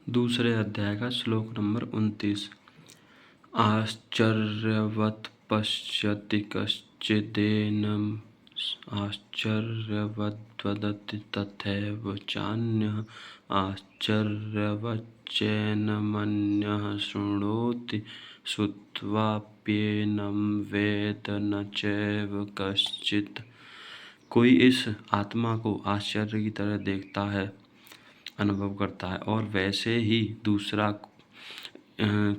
दूसरे अध्याय का श्लोक नंबर 29। आश्चर्यवत् पश्यति कश्चिदेनम् आश्चर्यवद्वदति तथैव चान्यः आश्चर्यवच्चैनमन्यः शृणोति श्रुत्वाप्येनं वेद न चैव कश्चित्। कोई इस आत्मा को आश्चर्य की तरह देखता है, अनुभव करता है, और वैसे ही दूसरा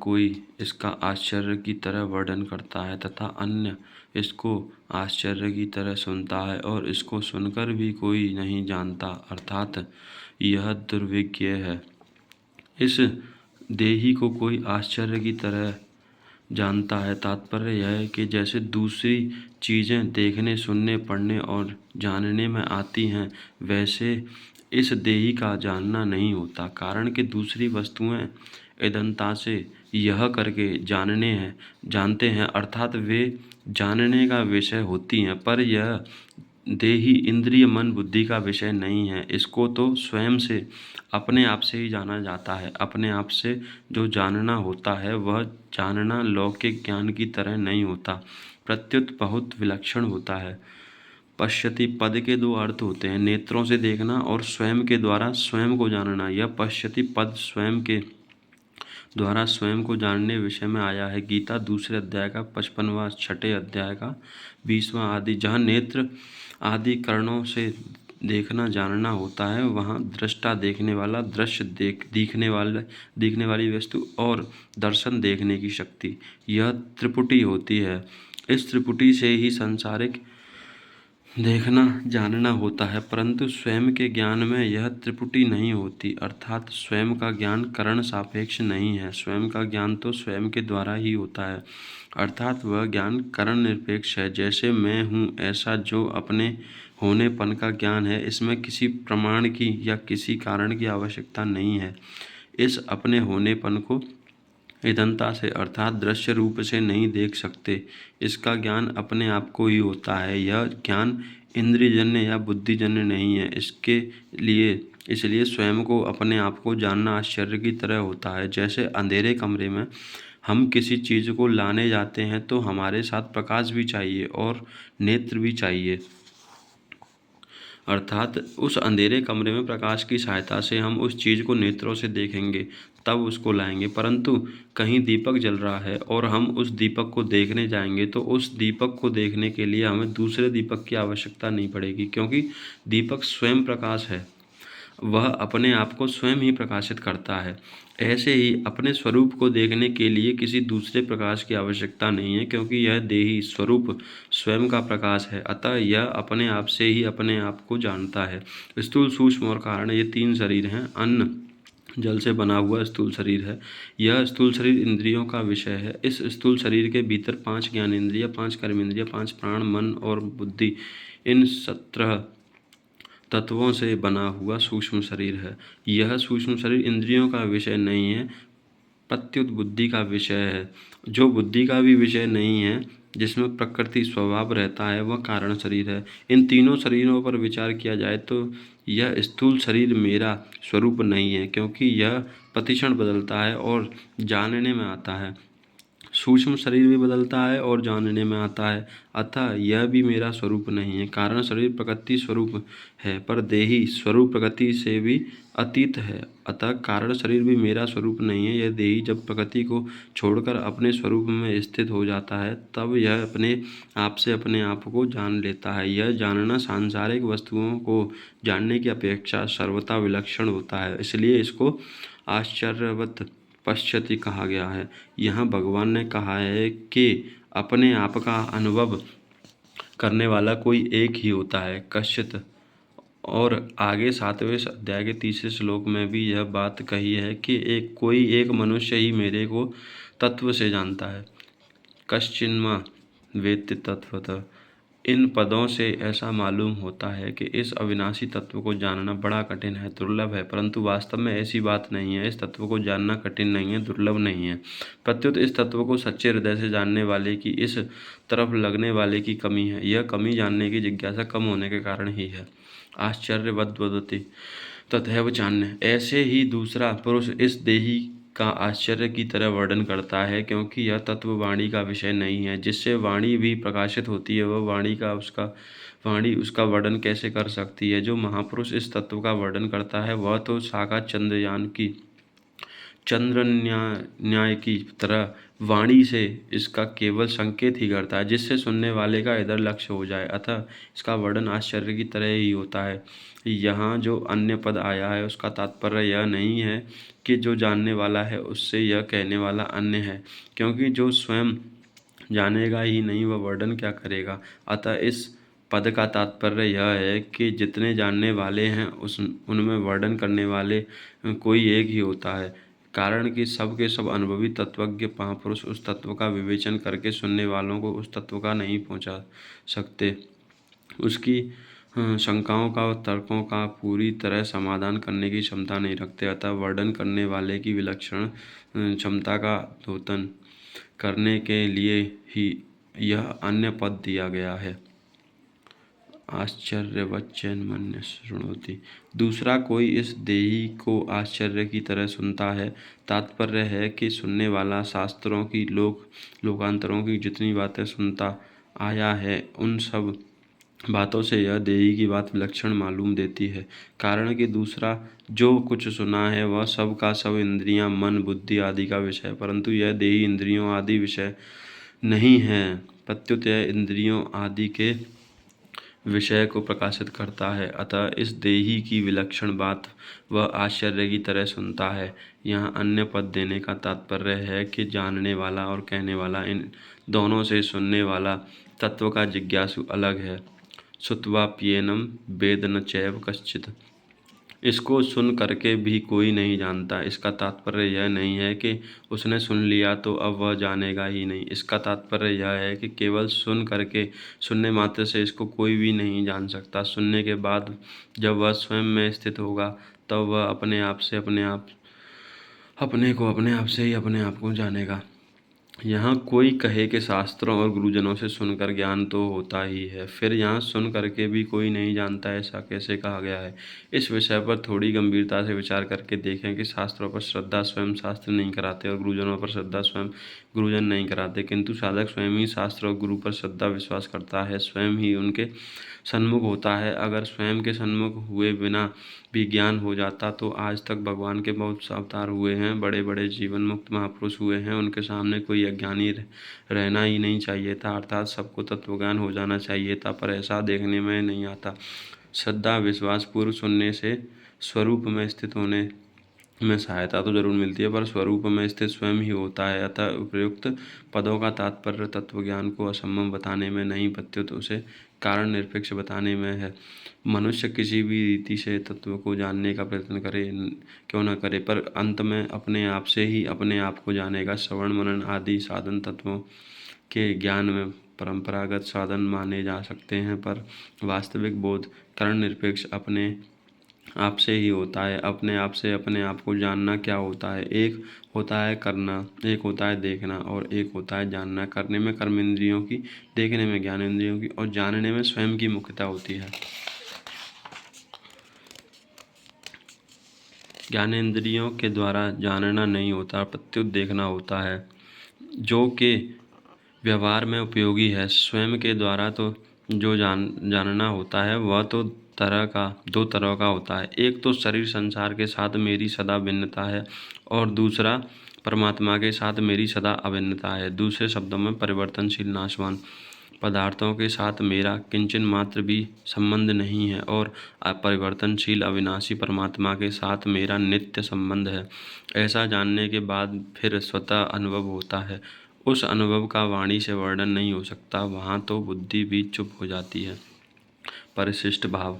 कोई इसका आश्चर्य की तरह वर्णन करता है तथा अन्य इसको आश्चर्य की तरह सुनता है और इसको सुनकर भी कोई नहीं जानता, अर्थात यह दुर्विज्ञ है। इस देही को कोई आश्चर्य की तरह जानता है। तात्पर्य यह है कि जैसे दूसरी चीज़ें देखने, सुनने, पढ़ने और जानने में आती हैं, वैसे इस देही का जानना नहीं होता। कारण कि दूसरी वस्तुएं इदंता से यह करके जानते हैं, अर्थात वे जानने का विषय होती हैं, पर यह देही इंद्रिय, मन, बुद्धि का विषय नहीं है। इसको तो स्वयं से, अपने आप से ही जाना जाता है। अपने आप से जो जानना होता है वह जानना लौकिक ज्ञान की तरह नहीं होता, प्रत्युत बहुत विलक्षण होता है। पश्यति पद के दो अर्थ होते हैं, नेत्रों से देखना और स्वयं के द्वारा स्वयं को जानना। यह पश्यति पद स्वयं के द्वारा स्वयं को जानने विषय में आया है। गीता दूसरे अध्याय का 55वां, छठे अध्याय का 20वां आदि। जहाँ नेत्र आदि करणों से देखना, जानना होता है, वहाँ दृष्टा, देखने वाला, दृश्य दिखने वाली वस्तु और दर्शन, देखने की शक्ति, यह त्रिपुटी होती है। इस त्रिपुटी से ही सांसारिक देखना, जानना होता है, परंतु स्वयं के ज्ञान में यह त्रिपुटी नहीं होती, अर्थात स्वयं का ज्ञान करण सापेक्ष नहीं है। स्वयं का ज्ञान तो स्वयं के द्वारा ही होता है, अर्थात वह ज्ञान करण निरपेक्ष है। जैसे मैं हूँ, ऐसा जो अपने होनेपन का ज्ञान है, इसमें किसी प्रमाण की या किसी कारण की आवश्यकता नहीं है। इस अपने होनेपन को इदंता से, अर्थात दृश्य रूप से नहीं देख सकते। इसका ज्ञान अपने आप को ही होता है। यह ज्ञान इंद्रियजन्य या बुद्धिजन्य नहीं है। इसलिए स्वयं को, अपने आप को जानना आश्चर्य की तरह होता है। जैसे अंधेरे कमरे में हम किसी चीज़ को लाने जाते हैं तो हमारे साथ प्रकाश भी चाहिए और नेत्र भी चाहिए, अर्थात उस अंधेरे कमरे में प्रकाश की सहायता से हम उस चीज़ को नेत्रों से देखेंगे, तब उसको लाएंगे। परंतु कहीं दीपक जल रहा है और हम उस दीपक को देखने जाएंगे तो उस दीपक को देखने के लिए हमें दूसरे दीपक की आवश्यकता नहीं पड़ेगी, क्योंकि दीपक स्वयं प्रकाश है, वह अपने आप को स्वयं ही प्रकाशित करता है। ऐसे ही अपने स्वरूप को देखने के लिए किसी दूसरे प्रकाश की आवश्यकता नहीं है, क्योंकि यह देही स्वरूप स्वयं का प्रकाश है। अतः यह अपने आप से ही अपने आप को जानता है। स्थूल, सूक्ष्म और कारण, ये तीन शरीर हैं। अन्न जल से बना हुआ स्थूल शरीर है। यह स्थूल शरीर इंद्रियों का विषय है। इस स्थूल शरीर के भीतर 5 ज्ञानेंद्रिय, 5 कर्मेंद्रिय, 5 प्राण, मन और बुद्धि, इन 17 तत्वों से बना हुआ सूक्ष्म शरीर है। यह सूक्ष्म शरीर इंद्रियों का विषय नहीं है, प्रत्युत बुद्धि का विषय है। जो बुद्धि का भी विषय नहीं है, जिसमें प्रकृति स्वभाव रहता है, वह कारण शरीर है। इन तीनों शरीरों पर विचार किया जाए तो यह स्थूल शरीर मेरा स्वरूप नहीं है, क्योंकि यह प्रतिक्षण बदलता है और जानने में आता है। सूक्ष्म शरीर भी बदलता है और जानने में आता है, अतः यह भी मेरा स्वरूप नहीं है। कारण शरीर प्रकृति स्वरूप है, पर देही स्वरूप प्रकृति से भी अतीत है, अतः कारण शरीर भी मेरा स्वरूप नहीं है। यह देही जब प्रकृति को छोड़कर अपने स्वरूप में स्थित हो जाता है, तब यह अपने आप से अपने आप को जान लेता है। यह जानना सांसारिक वस्तुओं को जानने की अपेक्षा सर्वथा विलक्षण होता है, इसलिए इसको आश्चर्यवत् पश्यति कहा गया है। यहाँ भगवान ने कहा है कि अपने आप का अनुभव करने वाला कोई एक ही होता है, कश्चित्। और आगे 7वें अध्याय के 3 श्लोक में भी यह बात कही है कि कोई एक मनुष्य ही मेरे को तत्व से जानता है। कश्चिन्मा वेत्ति तत्वतः। इन पदों से ऐसा मालूम होता है कि इस अविनाशी तत्व को जानना बड़ा कठिन है, दुर्लभ है, परंतु वास्तव में ऐसी बात नहीं है। इस तत्व को जानना कठिन नहीं है, दुर्लभ नहीं है, प्रत्युत इस तत्व को सच्चे हृदय से जानने वाले की, इस तरफ लगने वाले की कमी है। यह कमी जानने की जिज्ञासा कम होने के कारण ही है। आश्चर्यवद् वदति तथैव चान्य, ऐसे ही दूसरा पुरुष इस देही का आश्चर्य की तरह वर्णन करता है, क्योंकि यह तत्व वाणी का विषय नहीं है। जिससे वाणी भी प्रकाशित होती है, वह वाणी उसका वर्णन कैसे कर सकती है। जो महापुरुष इस तत्व का वर्णन करता है, वह तो साक्षात चंद्र न्याय की तरह वाणी से इसका केवल संकेत ही करता है, जिससे सुनने वाले का इधर लक्ष्य हो जाए। अतः इसका वर्णन आश्चर्य की तरह ही होता है। यहाँ जो अन्य पद आया है, उसका तात्पर्य यह नहीं है कि जो जानने वाला है उससे यह कहने वाला अन्य है, क्योंकि जो स्वयं जानेगा ही नहीं, वह वर्णन क्या करेगा। अतः इस पद का तात्पर्य यह है कि जितने जानने वाले हैं उनमें वर्णन करने वाले कोई एक ही होता है। कारण कि सब के सब अनुभवी तत्वज्ञ महापुरुष उस तत्व का विवेचन करके सुनने वालों को उस तत्व का नहीं पहुंचा सकते। उसकी शंकाओं का और तर्कों का पूरी तरह समाधान करने की क्षमता नहीं रखते। अतः वर्णन करने वाले की विलक्षण क्षमता का द्योतन करने के लिए ही यह अन्य पद दिया गया है। आश्चर्यवच्चैन्मन्यः शृणोति। दूसरा कोई इस देही को आश्चर्य की तरह सुनता है। तात्पर्य है कि सुनने वाला शास्त्रों की लोकांतरों की जितनी बातें सुनता आया है, उन सब बातों से यह देही की बात विलक्षण मालूम देती है। कारण कि दूसरा जो कुछ सुना है, वह सब का सब इंद्रियां, मन, बुद्धि आदि का विषय है, परंतु यह देही इंद्रियों आदि विषय नहीं है। प्रत्युत यह इंद्रियों आदि के विषय को प्रकाशित करता है। अतः इस देही की विलक्षण बात वह आश्चर्य की तरह सुनता है। यहाँ अन्य पद देने का तात्पर्य है कि जानने वाला और कहने वाला, इन दोनों से सुनने वाला तत्व का जिज्ञासु अलग है। श्रुत्वाप्येनं वेद न चैव कश्चित्। इसको सुन करके भी कोई नहीं जानता। इसका तात्पर्य यह नहीं है कि उसने सुन लिया तो अब वह जानेगा ही नहीं। इसका तात्पर्य यह है कि केवल सुन करके, सुनने मात्र से इसको कोई भी नहीं जान सकता। सुनने के बाद जब वह स्वयं में स्थित होगा, तब वह अपने आप से अपने आप को जानेगा। यहाँ कोई कहे कि शास्त्रों और गुरुजनों से सुनकर ज्ञान तो होता ही है, फिर यहाँ सुन करके भी कोई नहीं जानता, ऐसा कैसे कहा गया है। इस विषय पर थोड़ी गंभीरता से विचार करके देखें कि शास्त्रों पर श्रद्धा स्वयं शास्त्र नहीं कराते और गुरुजनों पर श्रद्धा स्वयं गुरुजन नहीं कराते, किंतु साधक स्वयं ही शास्त्र और गुरु पर श्रद्धा विश्वास करता है, स्वयं ही उनके सन्मुख होता है। अगर स्वयं के सन्मुख हुए बिना भी ज्ञान हो जाता तो आज तक भगवान के बहुत से अवतार हुए हैं, बड़े बड़े जीवन मुक्त महापुरुष हुए हैं, उनके सामने कोई अज्ञानी रहना ही नहीं चाहिए था, अर्थात सबको तत्वज्ञान हो जाना चाहिए था, पर ऐसा देखने में नहीं आता। श्रद्धा विश्वास पूर्व सुनने से स्वरूप में स्थित होने में सहायता तो जरूर मिलती है, पर स्वरूप में स्थित स्वयं ही होता है। अतः उपयुक्त पदों का तात्पर्य तत्वज्ञान को असंभव बताने में नहीं, प्रत्युत उसे कारण निरपेक्ष बताने में है। मनुष्य किसी भी रीति से तत्व को जानने का प्रयत्न करे क्यों न करे, पर अंत में अपने आप से ही अपने आप को जानेगा। श्रवण मनन आदि साधन तत्वों के ज्ञान में परंपरागत साधन माने जा सकते हैं, पर वास्तविक बोध कारण निरपेक्ष अपने आप से ही होता है। अपने आप से अपने आप को जानना क्या होता है? एक होता है करना, एक होता है देखना और एक होता है जानना। करने में कर्म इंद्रियों की, देखने में ज्ञान इंद्रियों की और जानने में स्वयं की मुख्यता होती है। ज्ञानेंद्रियों के द्वारा जानना नहीं होता, प्रत्युत देखना होता है, जो कि व्यवहार में उपयोगी है। स्वयं के द्वारा तो जो जानना होता है, वह तो दो तरह का होता है। एक तो शरीर संसार के साथ मेरी सदा भिन्नता है और दूसरा परमात्मा के साथ मेरी सदा अभिन्नता है। दूसरे शब्दों में परिवर्तनशील नाशवान पदार्थों के साथ मेरा किंचन मात्र भी संबंध नहीं है और अपरिवर्तनशील अविनाशी परमात्मा के साथ मेरा नित्य संबंध है। ऐसा जानने के बाद फिर स्वतः अनुभव होता है। उस अनुभव का वाणी से वर्णन नहीं हो सकता। वहाँ तो बुद्धि भी चुप हो जाती है। परिशिष्ट भाव।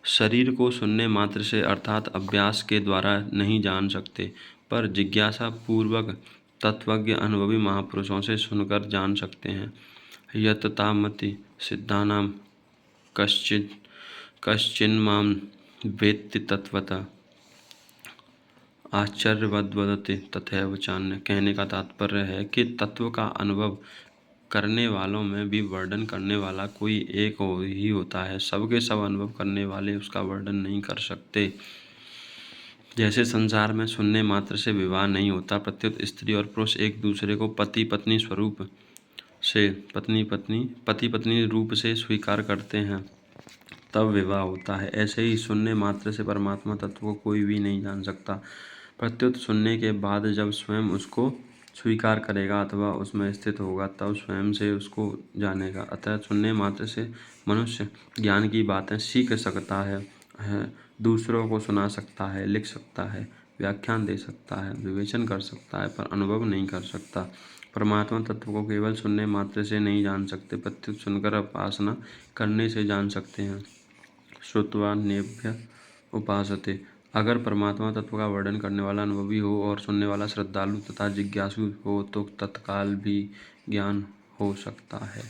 शरीर को सुनने मात्र से अर्थात अभ्यास के द्वारा नहीं जान सकते, पर जिज्ञासा पूर्वक तत्वज्ञ अनुभवी महापुरुषों से सुनकर जान सकते हैं। यततामति सिद्धानां कश्चिन्मां वेत्ति तत्वतः आश्चर्यवद् वदति तथैव चान्य। कहने का तात्पर्य है कि तत्व का अनुभव करने वालों में भी वर्णन करने वाला कोई एक ही होता है। सबके सब अनुभव करने वाले उसका वर्णन नहीं कर सकते। जैसे संसार में सुनने मात्र से विवाह नहीं होता, प्रत्युत स्त्री और पुरुष एक दूसरे को पति पत्नी स्वरूप से पति पत्नी रूप से स्वीकार करते हैं, तब विवाह होता है। ऐसे ही सुनने मात्र से परमात्मा तत्व को कोई भी नहीं जान सकता, प्रत्युत सुनने के बाद जब स्वयं उसको स्वीकार करेगा अथवा उसमें स्थित होगा, तब स्वयं से उसको जानेगा। अतः सुनने मात्र से मनुष्य ज्ञान की बातें सीख सकता है, दूसरों को सुना सकता है, लिख सकता है, व्याख्यान दे सकता है, विवेचन कर सकता है, पर अनुभव नहीं कर सकता। परमात्मा तत्व को केवल सुनने मात्र से नहीं जान सकते, प्रत्युत सुनकर उपासना करने से जान सकते हैं। श्रुत्वा नेभ्य उपासते। अगर परमात्मा तत्व का वर्णन करने वाला अनुभवी हो और सुनने वाला श्रद्धालु तथा जिज्ञासु हो तो तत्काल भी ज्ञान हो सकता है।